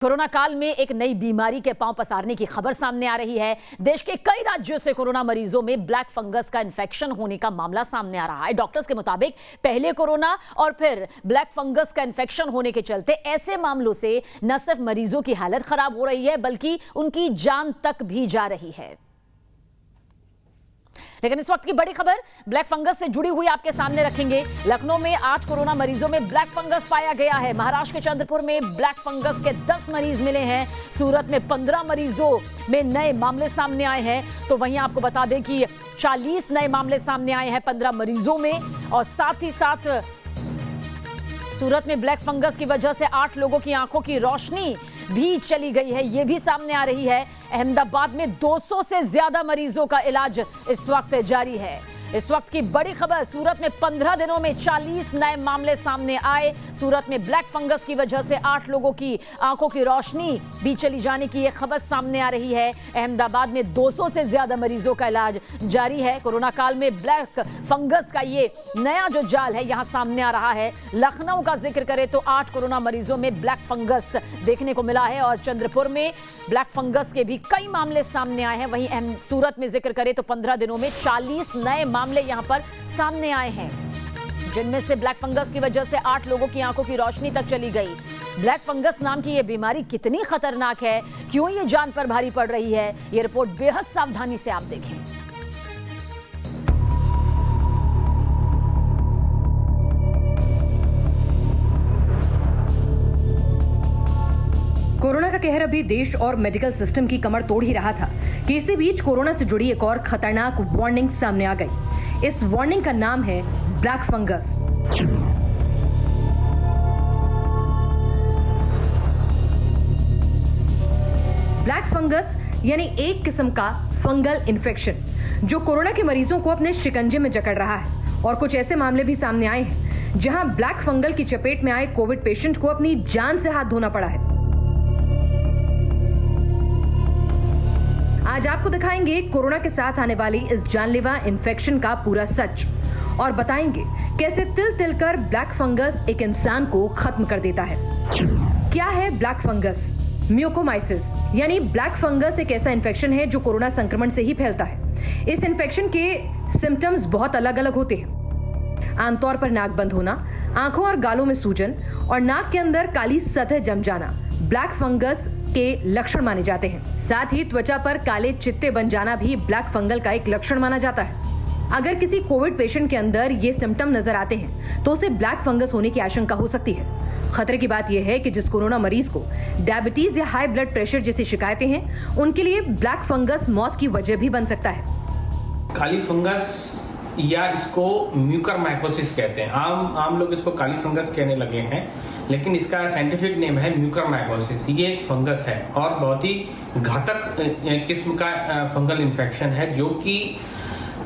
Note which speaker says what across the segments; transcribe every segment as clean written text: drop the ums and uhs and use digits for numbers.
Speaker 1: Corona काल में एक नई बीमारी के पांव पसारने की खबर सामने आ रही है। देश के कई राज्यों से कोरोना मरीजों में ब्लैक फंगस का इन्फेक्शन होने का मामला सामने आ रहा है। डॉक्टर्स के मुताबिक पहले कोरोना और फिर ब्लैक फंगस का इन्फेक्शन होने के चलते ऐसे मामलों से न सिर्फ मरीजों की हालत खराब हो रही है बल्कि उनकी जान तक भी जा रही है। लेकिन इस वक्त की बड़ी खबर ब्लैक फंगस से जुड़ी हुई आपके सामने रखेंगे। लखनऊ में 8 कोरोना मरीजों में ब्लैक फंगस पाया गया है। महाराष्ट्र के चंद्रपुर में ब्लैक फंगस के 10 मरीज मिले हैं। सूरत में 15 मरीजों में नए मामले सामने आए हैं। तो वहीं आपको बता दें कि 40 नए मामले सामने आए हैं 15 मरीजों में। और साथ ही साथ सूरत में ब्लैक फंगस की वजह से 8 लोगों की आंखों की रोशनी भी चली गई है, ये भी सामने आ रही है। अहमदाबाद में 200 से ज्यादा मरीजों का इलाज इस वक्त जारी है। इस वक्त की बड़ी खबर, सूरत में 15 दिनों में 40 नए मामले सामने आए। सूरत में ब्लैक फंगस की वजह से 8 लोगों की आंखों की रोशनी भी चली जाने की यह खबर सामने आ रही है। अहमदाबाद में 200 से ज्यादा मरीजों का इलाज जारी है। कोरोना काल में ब्लैक फंगस का ये नया जो जाल है यहां सामने आ रहा है। लखनऊ का जिक्र करें तो 8 कोरोना मरीजों में ब्लैक फंगस देखने को मिला है और चंद्रपुर में ब्लैक फंगस के भी कई मामले सामने आए हैं। वहीं सूरत में जिक्र करें तो 15 दिनों में 40 नए मामले यहां पर सामने आए हैं, जिनमें से ब्लैक फंगस की वजह से 8 लोगों की आंखों की रोशनी तक चली गई। ब्लैक फंगस नाम की यह बीमारी कितनी खतरनाक है, क्यों ये जान पर भारी पड़ रही है, यह रिपोर्ट बेहद सावधानी से आप देखें।
Speaker 2: कोरोना का कहर अभी देश और मेडिकल सिस्टम की कमर तोड़ ही रहा था कि इसी बीच कोरोना से जुड़ी एक और खतरनाक वार्निंग सामने आ गई। इस वार्निंग का नाम है ब्लैक फंगस। ब्लैक फंगस यानी एक किस्म का फंगल इन्फेक्शन जो कोरोना के मरीजों को अपने शिकंजे में जकड़ रहा है। और कुछ ऐसे मामले भी सामने आए हैं जहां ब्लैक फंगल की चपेट में आए कोविड पेशेंट को अपनी जान से हाथ धोना पड़ा है। आज आपको दिखाएंगे कोरोना के साथ आने वाली इस जानलेवा इन्फेक्शन का पूरा सच और बताएंगे कैसे तिल तिल कर ब्लैक फंगस एक इंसान को खत्म कर देता है। क्या है ब्लैक फंगस? म्यूकोमाइसिस यानी ब्लैक फंगस एक ऐसा इन्फेक्शन है जो कोरोना संक्रमण से ही फैलता है। इस इन्फेक्शन के सिम्टम्स बहुत अलग अलग होते हैं। आमतौर पर नाक बंद होना, आंखों और गालों में सूजन और नाक के अंदर काली सतह जम जाना ब्लैक फंगस के लक्षण माने जाते हैं। साथ ही त्वचा पर काले चित्ते बन जाना भी ब्लैक फंगल का एक लक्षण माना जाता है। अगर किसी कोविड पेशेंट के अंदर ये सिम्टम नजर आते हैं तो उसे ब्लैक फंगस होने की आशंका हो सकती है। खतरे की बात यह है कि जिस कोरोना मरीज को डायबिटीज या हाई ब्लड प्रेशर जैसी शिकायतें हैं, उनके लिए ब्लैक फंगस मौत की वजह भी बन सकता है।
Speaker 3: काली फंगस या इसको म्यूकरमाइकोसिस कहते हैं। आम लोग इसको काली फंगस कहने लगे हैं, लेकिन इसका साइंटिफिक नेम है म्यूकरमाइकोसिस। ये एक फंगस है और बहुत ही घातक किस्म का फंगल इन्फेक्शन है जो कि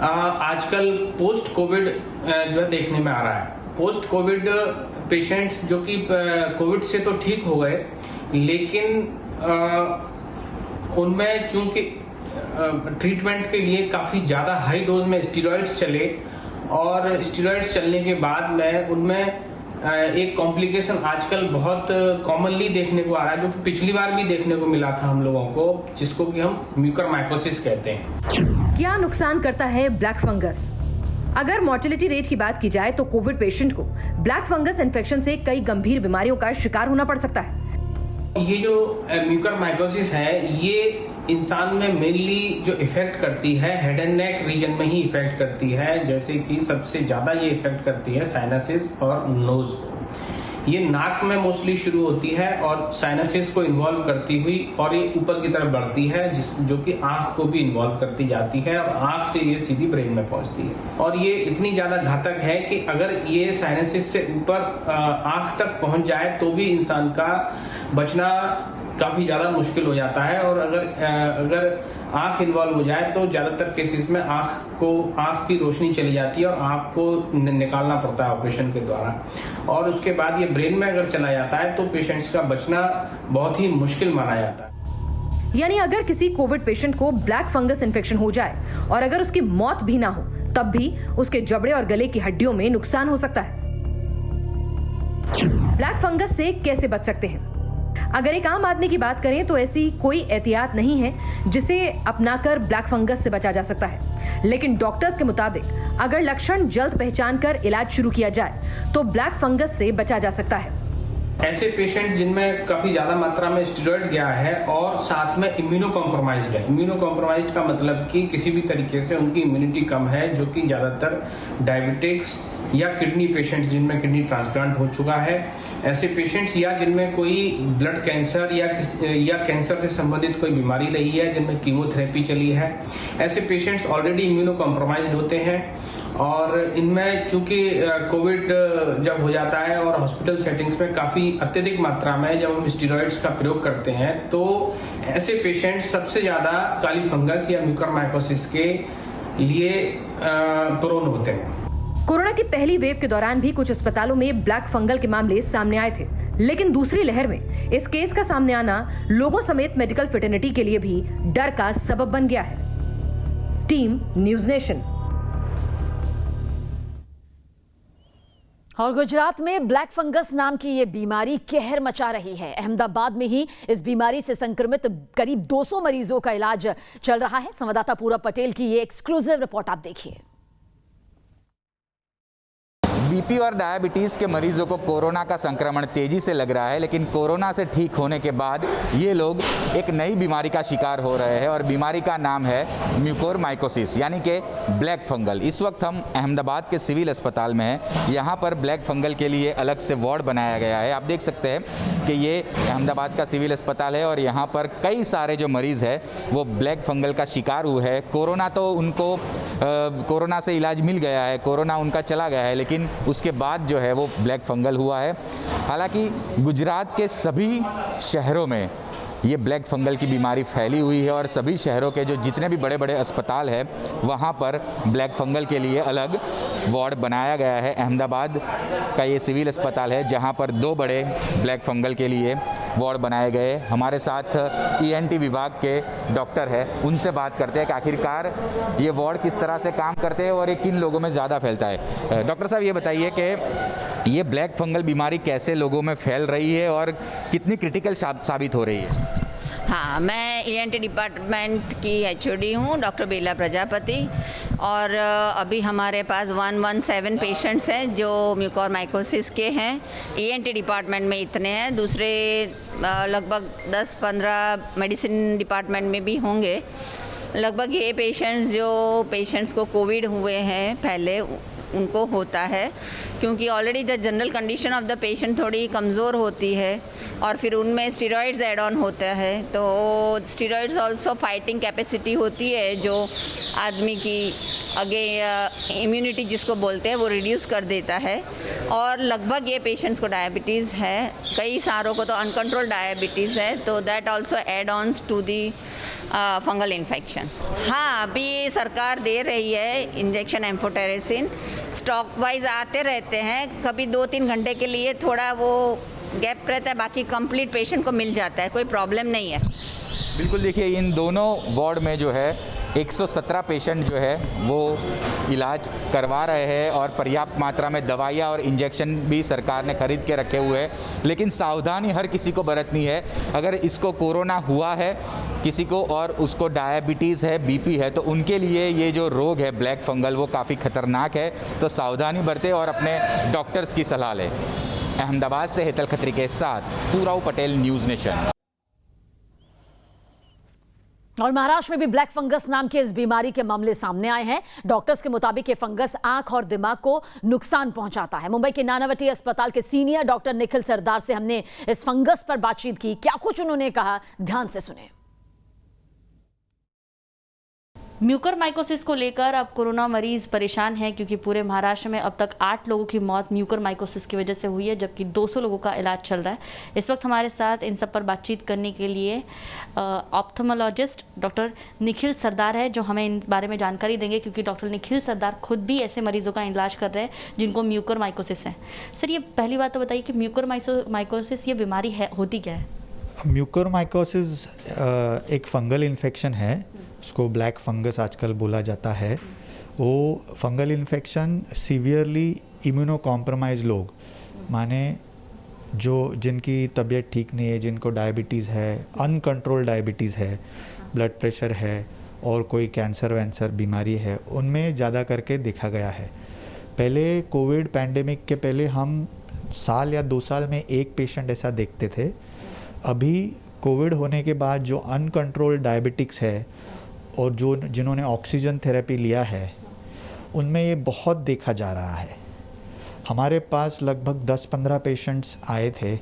Speaker 3: आजकल पोस्ट कोविड जो है देखने में आ रहा है। पोस्ट कोविड पेशेंट्स जो कि कोविड से तो ठीक हो गए, लेकिन उनमें चूंकि ट्रीटमेंट के लिए काफी ज्यादा हाई डोज में स्टेरॉइड्स चले और स्टेरॉइड्स चलने के बाद में उनमें एक कॉम्प्लिकेशन आजकल बहुत कॉमनली देखने को आ रहा है, जो कि पिछली बार भी देखने को मिला था हम लोगों को, जिसको कि हम म्यूकरमाइकोसिस कहते हैं।
Speaker 2: क्या नुकसान करता है ब्लैक फंगस? अगर मोर्टेलिटी रेट की बात की जाए तो कोविड पेशेंट को ब्लैक फंगस इन्फेक्शन से कई गंभीर बीमारियों का शिकार होना पड़ सकता है।
Speaker 3: ये जो म्यूकरमाइकोसिस है ये इंसान में मेनली जो इफेक्ट करती है हेड एंड नेक रीजन में ही इफेक्ट करती है। जैसे कि सबसे ज्यादा ये इफेक्ट करती है साइनसिस और नोज को। ये नाक में मोस्टली शुरू होती है और साइनसिस को इन्वॉल्व करती हुई और ये ऊपर की तरफ बढ़ती है, जो कि आंख को भी इन्वॉल्व करती जाती है और आंख से ये सीधी ब्रेन में पहुंचती है। और ये इतनी ज्यादा घातक है कि अगर ये साइनसिस से ऊपर आंख तक पहुंच जाए तो भी इंसान का बचना काफी ज्यादा मुश्किल हो जाता है। और अगर आंख इन्वॉल्व हो जाए तो ज्यादातर केसेस में आंख की रोशनी चली जाती है और आंख को निकालना पड़ता है ऑपरेशन के द्वारा। और उसके बाद ये ब्रेन में अगर चला जाता है तो पेशेंट्स का बचना बहुत ही मुश्किल माना जाता है।
Speaker 2: यानी अगर किसी कोविड पेशेंट को ब्लैक फंगस इन्फेक्शन हो जाए और अगर उसकी मौत भी ना हो, तब भी उसके जबड़े और गले की हड्डियों में नुकसान हो सकता है। ब्लैक फंगस से कैसे बच सकते हैं? अगर एक आम आदमी की बात करें तो ऐसी कोई एहतियात नहीं है जिसे अपनाकर ब्लैक फंगस से बचा जा सकता है, लेकिन डॉक्टर्स के मुताबिक अगर लक्षण जल्द पहचान कर इलाज शुरू किया जाए तो ब्लैक फंगस से बचा जा सकता है।
Speaker 3: ऐसे पेशेंट्स जिनमें काफी ज्यादा मात्रा में स्टेरॉइड गया है और साथ में इम्यूनो कॉम्प्रोमाइज्ड है। इम्यूनो कॉम्प्रोमाइज्ड का मतलब कि किसी भी तरीके से उनकी इम्यूनिटी कम है, जो कि ज्यादातर डायबिटिक्स या किडनी पेशेंट्स जिनमें किडनी ट्रांसप्लांट हो चुका है, ऐसे पेशेंट्स या जिनमें कोई ब्लड कैंसर या कैंसर से संबंधित कोई बीमारी रही है, जिनमें कीमोथेरेपी चली है, ऐसे पेशेंट्स ऑलरेडी इम्यूनो कॉम्प्रोमाइज्ड होते हैं। और इनमें चूंकि कोविड जब हो जाता है और हॉस्पिटल सेटिंग्स में काफी अत्यधिक मात्रा में जब हम स्टेरॉइड्स का प्रयोग करते हैं तो ऐसे पेशेंट्स सबसे ज्यादा काली फंगस या म्यूकरमाइकोसिस के लिए प्रोन होते हैं।
Speaker 2: कोरोना की पहली वेव के दौरान भी कुछ अस्पतालों में ब्लैक फंगल के मामले सामने आए थे, लेकिन दूसरी लहर में इस केस का सामने आना लोगों समेत मेडिकल फ्रेटर्निटी के लिए भी डर का सबब बन गया है। Team news nation.
Speaker 1: और गुजरात में ब्लैक फंगस नाम की ये बीमारी कहर मचा रही है। अहमदाबाद में ही इस बीमारी से संक्रमित करीब 200 मरीजों का इलाज चल रहा है। संवाददाता पूरब पटेल की ये एक्सक्लूसिव रिपोर्ट आप देखिए।
Speaker 4: बीपी और डायबिटीज़ के मरीजों को कोरोना का संक्रमण तेजी से लग रहा है, लेकिन कोरोना से ठीक होने के बाद ये लोग एक नई बीमारी का शिकार हो रहे हैं और बीमारी का नाम है म्यूकोरमाइकोसिस यानी कि ब्लैक फंगल। इस वक्त हम अहमदाबाद के सिविल अस्पताल में हैं। यहाँ पर ब्लैक फंगल के लिए अलग से वार्ड बनाया गया है। आप देख सकते हैं कि ये अहमदाबाद का सिविल अस्पताल है और यहाँ पर कई सारे जो मरीज़ है वो ब्लैक फंगल का शिकार हुए हैं। कोरोना तो उनको कोरोना से इलाज मिल गया है, कोरोना उनका चला गया है, लेकिन उसके बाद जो है वो ब्लैक फंगल हुआ है। हालांकि गुजरात के सभी शहरों में ये ब्लैक फंगल की बीमारी फैली हुई है और सभी शहरों के जो जितने भी बड़े बड़े अस्पताल हैं वहाँ पर ब्लैक फंगल के लिए अलग वार्ड बनाया गया है। अहमदाबाद का ये सिविल अस्पताल है जहाँ पर 2 बड़े ब्लैक फंगल के लिए वार्ड बनाए गए। हमारे साथ ENT विभाग के डॉक्टर है, उनसे बात करते हैं कि आखिरकार ये वार्ड किस तरह से काम करते हैं और ये किन लोगों में ज़्यादा फैलता है। डॉक्टर साहब ये बताइए कि ये ब्लैक फंगल बीमारी कैसे लोगों में फैल रही है और कितनी क्रिटिकल साबित हो रही है?
Speaker 5: हाँ, मैं ENT डिपार्टमेंट की HOD हूँ, डॉक्टर बेला प्रजापति। और अभी हमारे पास 117 पेशेंट्स हैं जो म्यूकोरमाइकोसिस के हैं। ENT डिपार्टमेंट में इतने हैं, दूसरे लगभग 10-15 मेडिसिन डिपार्टमेंट में भी होंगे। लगभग ये पेशेंट्स को कोविड हुए हैं पहले उनको होता है, क्योंकि already the general condition of the patient थोड़ी कमज़ोर होती है और फिर उनमें स्टेरॉइड्स ऐड ऑन होता है। तो स्टेरॉइड्स ऑल्सो फाइटिंग कैपेसिटी होती है जो आदमी की आगे इम्यूनिटी जिसको बोलते हैं वो रिड्यूस कर देता है। और लगभग ये पेशेंट्स को डायबिटीज़ है, कई सारों को तो अनकंट्रोल्ड डायबिटीज़ है, तो that also add ons to the fungal infection. हाँ, अभी सरकार दे रही है इंजेक्शन एम्फोटेरेसिन, स्टॉक वाइज आते रहते हैं, कभी 2-3 घंटे के लिए थोड़ा वो गैप रहता है, बाकी कंप्लीट पेशेंट को मिल जाता है, कोई प्रॉब्लम नहीं है।
Speaker 4: बिल्कुल, देखिए इन दोनों वार्ड में जो है 117 पेशेंट जो है वो इलाज करवा रहे हैं और पर्याप्त मात्रा में दवाइयाँ और इंजेक्शन भी सरकार ने खरीद के रखे हुए हैं। लेकिन सावधानी हर किसी को बरतनी है। अगर इसको कोरोना हुआ है किसी को और उसको डायबिटीज़ है, BP है, तो उनके लिए ये जो रोग है ब्लैक फंगल वो काफ़ी ख़तरनाक है। तो सावधानी बरतें और अपने डॉक्टर्स की सलाह लें। अहमदाबाद से हेतल खत्री के साथ पूरब पटेल, न्यूज़ नेशन।
Speaker 1: और महाराष्ट्र में भी ब्लैक फंगस नाम के इस बीमारी के मामले सामने आए हैं। डॉक्टर्स के मुताबिक ये फंगस आंख और दिमाग को नुकसान पहुंचाता है। मुंबई के नानावटी अस्पताल के सीनियर डॉक्टर निखिल सरदार से हमने इस फंगस पर बातचीत की। क्या कुछ उन्होंने कहा, ध्यान से सुने।
Speaker 6: म्यूकरमाइकोसिस को लेकर अब कोरोना मरीज परेशान हैं, क्योंकि पूरे महाराष्ट्र में अब तक 8 लोगों की मौत म्यूकरमाइकोसिस की वजह से हुई है, जबकि 200 लोगों का इलाज चल रहा है। इस वक्त हमारे साथ इन सब पर बातचीत करने के लिए ऑप्थेमोलॉजिस्ट डॉक्टर निखिल सरदार है, जो हमें इन बारे में जानकारी देंगे, क्योंकि डॉक्टर निखिल सरदार खुद भी ऐसे मरीजों का इलाज कर रहे हैं जिनको म्यूकरमाइकोसिस है। सर, ये पहली बात तो बताइए कि म्यूकरमाइकोसिस ये बीमारी है, होती क्या है?
Speaker 7: म्यूकरमाइकोसिस एक फंगल इन्फेक्शन है, उसको ब्लैक फंगस आजकल बोला जाता है। वो fungal infection severely immuno compromise लोग, माने जिनकी तबीयत ठीक नहीं है, जिनको डायबिटीज़ है, अनकंट्रोल डायबिटीज़ है, ब्लड प्रेशर है और कोई कैंसर वैंसर बीमारी है, उनमें ज़्यादा करके देखा गया है। पहले कोविड पैंडेमिक के पहले हम साल या 2 साल में एक पेशेंट ऐसा देखते थे। अभी कोविड होने के बाद जो अनकंट्रोल्ड डायबिटिक्स है और जिन्होंने ऑक्सीजन थेरेपी लिया है, उनमें ये बहुत देखा जा रहा है। हमारे पास लगभग 10-15 पेशेंट्स आए थे,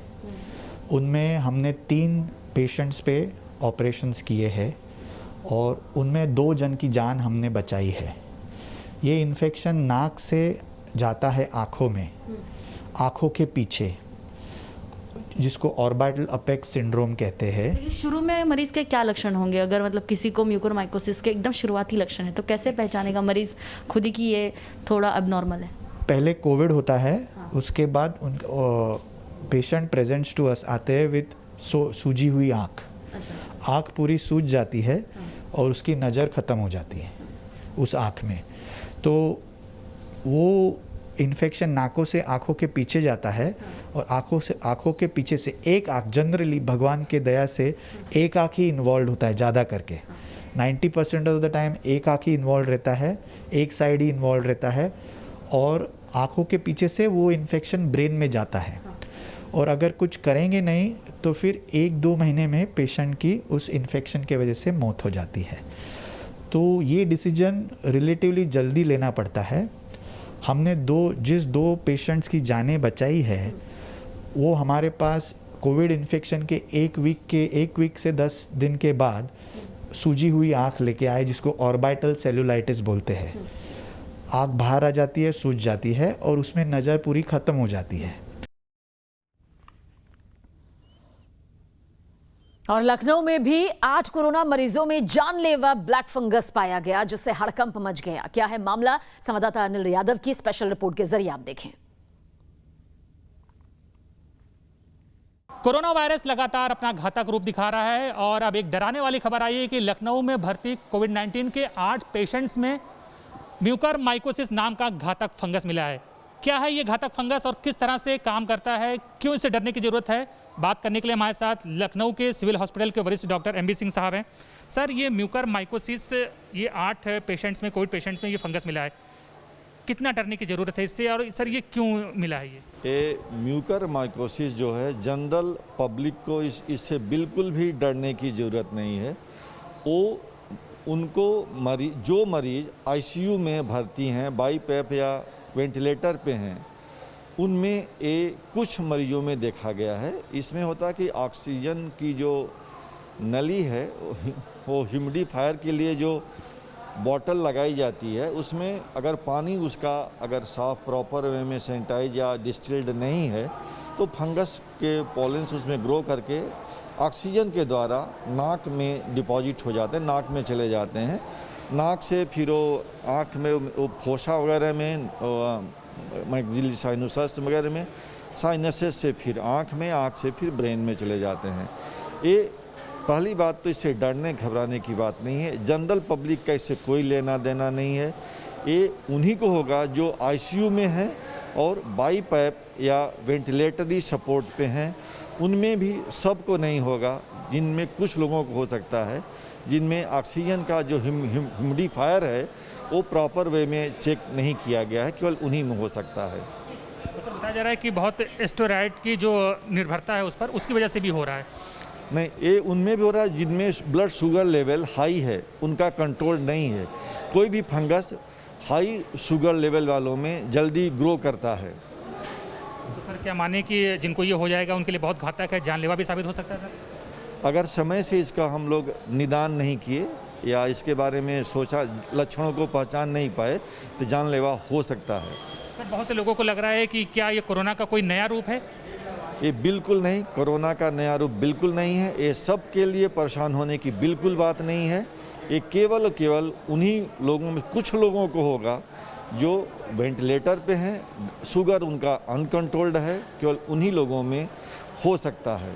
Speaker 7: उनमें हमने 3 पेशेंट्स पे ऑपरेशंस किए हैं और उनमें 2 जन की जान हमने बचाई है। ये इन्फेक्शन नाक से जाता है आँखों में, आँखों के पीछे, जिसको ऑर्बिटल अपेक्स सिंड्रोम कहते हैं।
Speaker 6: शुरू में मरीज के क्या लक्षण होंगे? अगर मतलब किसी को म्यूकोरमाइकोसिस के एकदम शुरुआती लक्षण है तो कैसे पहचानेगा मरीज खुद ही कि ये थोड़ा अबनॉर्मल है?
Speaker 7: पहले कोविड होता है, उसके बाद पेशेंट प्रेजेंट्स टू अस आते हैं विद सूजी हुई आँख। आँख पूरी सूज जाती है और उसकी नज़र ख़त्म हो जाती है उस आँख में। तो वो इन्फेक्शन नाकों से आँखों के पीछे जाता है और आँखों के पीछे से एक आँख, जनरली भगवान के दया से एक आँख ही इन्वॉल्व होता है ज़्यादा करके। 90% ऑफ द टाइम एक आँख ही इन्वॉल्व रहता है, एक साइड ही इन्वॉल्व रहता है और आँखों के पीछे से वो इन्फेक्शन ब्रेन में जाता है। और अगर कुछ करेंगे नहीं तो फिर 1-2 महीने में पेशेंट की उस इन्फेक्शन के वजह से मौत हो जाती है। तो ये डिसीजन रिलेटिवली जल्दी लेना पड़ता है। हमने जिस 2 पेशेंट्स की जानें बचाई है, वो हमारे पास कोविड इन्फेक्शन के एक वीक से 10 दिन के बाद सूजी हुई आँख लेके आए, जिसको ऑर्बिटल सेलुलाइटिस बोलते हैं। आँख बाहर आ जाती है, सूज जाती है और उसमें नज़र पूरी ख़त्म हो जाती है।
Speaker 1: और लखनऊ में भी 8 कोरोना मरीजों में जानलेवा ब्लैक फंगस पाया गया, जिससे हड़कंप मच गया। क्या है मामला? संवाददाता अनिल यादव की स्पेशल रिपोर्ट के जरिए आप देखें।
Speaker 8: कोरोना वायरस लगातार अपना घातक रूप दिखा रहा है और अब एक डराने वाली खबर आई है कि लखनऊ में भर्ती कोविड-19 के 8 पेशेंट्स में म्यूकरमाइकोसिस नाम का घातक फंगस मिला है। क्या है ये घातक फंगस और किस तरह से काम करता है, क्यों इसे डरने की ज़रूरत है? बात करने के लिए हमारे साथ लखनऊ के सिविल हॉस्पिटल के वरिष्ठ डॉक्टर MB सिंह साहब हैं। सर, ये म्यूकरमाइकोसिस, ये 8 पेशेंट्स में, कोविड पेशेंट्स में ये फंगस मिला है, कितना डरने की ज़रूरत है इससे और सर ये क्यों मिला है?
Speaker 9: ये म्यूकरमाइकोसिस जो है, जनरल पब्लिक को इससे बिल्कुल भी डरने की ज़रूरत नहीं है। वो उनको जो मरीज ICU में भर्ती हैं, बाईपैप या वेंटिलेटर पे हैं, उनमें ये कुछ मरीजों में देखा गया है। इसमें होता है कि ऑक्सीजन की जो नली है वो ह्यूमिडिफायर के लिए जो बॉटल लगाई जाती है, उसमें अगर पानी उसका अगर साफ प्रॉपर वे में सैनिटाइज या डिस्टिल्ड नहीं है तो फंगस के पॉलेंस उसमें ग्रो करके ऑक्सीजन के द्वारा नाक में डिपॉजिट हो जाते हैं, नाक में चले जाते हैं। नाक से फिर वो आँख में, वो फोसा वगैरह में, मैक्सिलरी साइनोसस वगैरह में, साइनसेस से फिर आँख में, आँख से फिर ब्रेन में चले जाते हैं। ये पहली बात तो इससे डरने घबराने की बात नहीं है। जनरल पब्लिक का इससे कोई लेना देना नहीं है। ये उन्हीं को होगा जो ICU में हैं और बाईपैप या वेंटिलेटरी सपोर्ट पे हैं, उनमें भी सबको नहीं होगा। जिनमें कुछ लोगों को हो सकता है, जिनमें ऑक्सीजन का जो ह्यूमिडिफायर है वो प्रॉपर वे में चेक नहीं किया गया है, केवल उन्हीं में हो सकता है।
Speaker 8: सर, बताया जा रहा है कि बहुत स्टेरॉइड की जो निर्भरता है उस पर, उसकी वजह से भी हो रहा है।
Speaker 9: नहीं, ये उनमें भी हो रहा है जिनमें ब्लड शुगर लेवल हाई है, उनका कंट्रोल नहीं है। कोई भी फंगस हाई शुगर लेवल वालों में जल्दी ग्रो करता है।
Speaker 8: तो सर, क्या माने कि जिनको ये हो जाएगा उनके लिए बहुत घातक है, जानलेवा भी साबित हो सकता है? सर,
Speaker 9: अगर समय से इसका हम लोग निदान नहीं किए या इसके बारे में सोचा, लक्षणों को पहचान नहीं पाए, तो जानलेवा हो सकता है।
Speaker 8: सर, बहुत से लोगों को लग रहा है कि क्या ये कोरोना का कोई नया रूप है?
Speaker 9: ये बिल्कुल नहीं, कोरोना का नया रूप बिल्कुल नहीं है। ये सब के लिए परेशान होने की बिल्कुल बात नहीं है। ये केवल उन्हीं लोगों में, कुछ लोगों को होगा जो वेंटिलेटर पे हैं, शुगर उनका अनकंट्रोल्ड है, केवल उन्हीं लोगों में हो सकता है।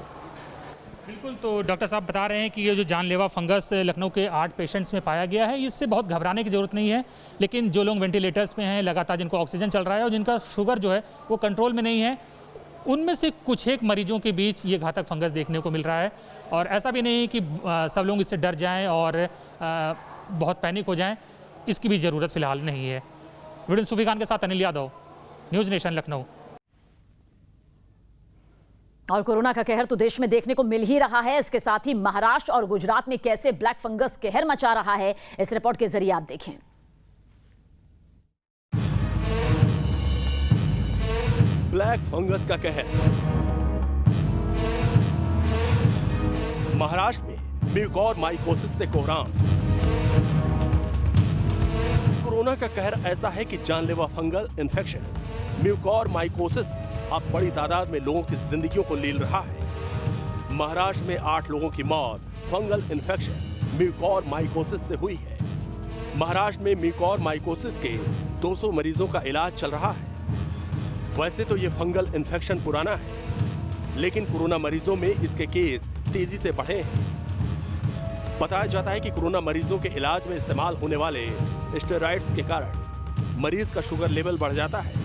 Speaker 8: बिल्कुल, तो डॉक्टर साहब बता रहे हैं कि ये जो जानलेवा फंगस लखनऊ के 8 पेशेंट्स में पाया गया है, इससे बहुत घबराने की ज़रूरत नहीं है। लेकिन जो लोग वेंटिलेटर्स पे हैं, लगातार जिनको ऑक्सीजन चल रहा है और जिनका शुगर जो है वो कंट्रोल में नहीं है, उनमें से कुछ एक मरीजों के बीच ये घातक फंगस देखने को मिल रहा है। और ऐसा भी नहीं कि सब लोग इससे डर जाएं और बहुत पैनिक हो जाएं, इसकी भी ज़रूरत फ़िलहाल नहीं है। वीडियो सूफी खान के साथ अनिल यादव, न्यूज़ नेशन, लखनऊ।
Speaker 1: और कोरोना का कहर तो देश में देखने को मिल ही रहा है, इसके साथ ही महाराष्ट्र और गुजरात में कैसे ब्लैक फंगस कहर मचा रहा है, इस रिपोर्ट के जरिए आप देखें।
Speaker 10: ब्लैक फंगस का कहर। महाराष्ट्र में म्यूकोरमाइकोसिस से कोहराम। कोरोना का कहर ऐसा है कि जानलेवा फंगल इन्फेक्शन म्यूकोरमाइकोसिस अब बड़ी तादाद में लोगों की जिंदगियों को लील रहा है। महाराष्ट्र में 8 लोगों की मौत फंगल इन्फेक्शन म्यूकोरमाइकोसिस से हुई है। महाराष्ट्र में म्यूकोरमाइकोसिस के 200 मरीजों का इलाज चल रहा है। वैसे तो ये फंगल इन्फेक्शन पुराना है, लेकिन कोरोना मरीजों में इसके केस तेजी से बढ़े हैं। बताया जाता है कि कोरोना मरीजों के इलाज में इस्तेमाल होने वाले स्टेरॉइड्स के कारण मरीज का शुगर लेवल बढ़ जाता है।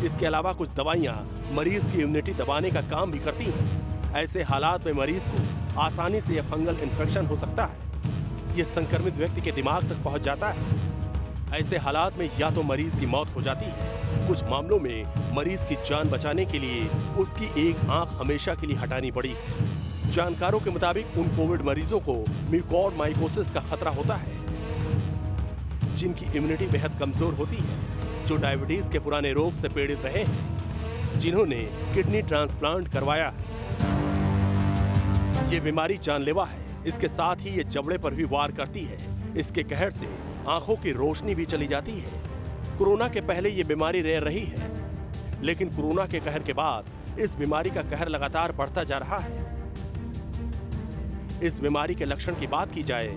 Speaker 10: इसके अलावा कुछ दवाइयां मरीज की इम्यूनिटी दबाने का काम भी करती हैं। ऐसे हालात में मरीज को आसानी से यह फंगल इन्फेक्शन हो सकता है। यह संक्रमित व्यक्ति के दिमाग तक पहुंच जाता है। ऐसे हालात में या तो मरीज की मौत हो जाती है, कुछ मामलों में मरीज की जान बचाने के लिए उसकी एक आंख हमेशा के लिए हटानी पड़ी है। जानकारों के मुताबिक उन कोविड मरीजों को म्यूकोरमाइकोसिस का खतरा होता है जिनकी इम्यूनिटी बेहद कमजोर होती है, जो डायबिटीज के पुराने रोग से पीड़ित रहे हैं, जिन्होंने किडनी ट्रांसप्लांट करवाया। ये बीमारी जानलेवा है, इसके साथ ही ये जबड़े पर भी वार करती है। इसके कहर से आंखों की रोशनी भी चली जाती है। कोरोना के पहले ये बीमारी रेयर रही है, लेकिन कोरोना के कहर के बाद इस बीमारी का कहर लगातार बढ़ता जा रहा है। इस बीमारी के लक्षण की बात की जाए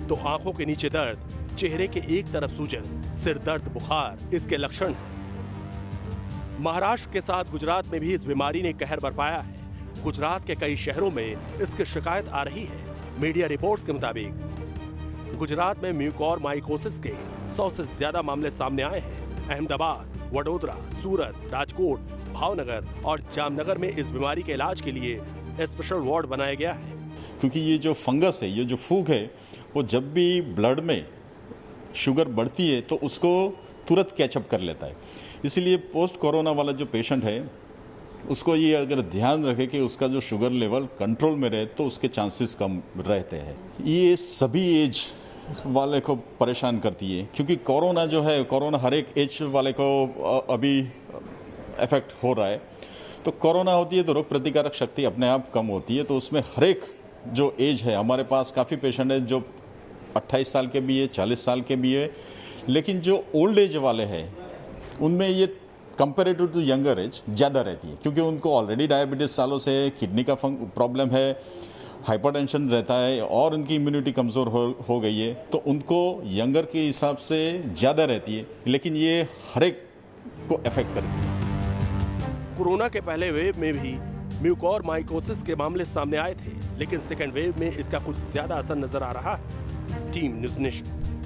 Speaker 10: तो आंखों के नीचे दर्द, चेहरे के एक तरफ सूजन, सिर दर्द, बुखार इसके लक्षण हैं। महाराष्ट्र के साथ गुजरात में भी इस बीमारी ने कहर बरपाया है। गुजरात के कई शहरों में इसकी शिकायत आ रही है। मीडिया रिपोर्ट्स के मुताबिक गुजरात में म्यूकोरमाइकोसिस के 100 से ज्यादा मामले सामने आए हैं। अहमदाबाद, वडोदरा, सूरत, राजकोट, भावनगर और जामनगर में इस बीमारी के इलाज के लिए स्पेशल वार्ड बनाया गया है।
Speaker 11: क्योंकि ये जो फंगस है, ये जो फूग है, वो जब भी ब्लड में शुगर बढ़ती है तो उसको तुरंत कैचअप कर लेता है। इसलिए पोस्ट कोरोना वाला जो पेशेंट है उसको ये अगर ध्यान रखे कि उसका जो शुगर लेवल कंट्रोल में रहे तो उसके चांसेस कम रहते हैं। ये सभी एज वाले को परेशान करती है, क्योंकि कोरोना जो है, कोरोना हर एक एज वाले को अभी इफेक्ट हो रहा है। तो कोरोना होती है तो रोग प्रतिकारक शक्ति अपने आप कम होती है। तो उसमें हर एक जो एज है, हमारे पास काफ़ी पेशेंट है जो 28 साल के भी है, 40 साल के भी है, लेकिन जो ओल्ड एज वाले हैं उनमें ये कंपेरेटिव टू यंगर एज ज़्यादा रहती है, क्योंकि उनको ऑलरेडी डायबिटीज सालों से, किडनी का प्रॉब्लम है, हाइपरटेंशन रहता है और उनकी इम्यूनिटी कमज़ोर हो गई है, तो उनको यंगर के हिसाब से ज़्यादा रहती है, लेकिन ये हर एक को अफेक्ट करती है।
Speaker 10: कोरोना के पहले वेव में भी म्यूकोरमाइकोसिस के मामले सामने आए थे, लेकिन सेकेंड वेव में इसका कुछ ज्यादा असर नजर आ रहा है। Team news nation.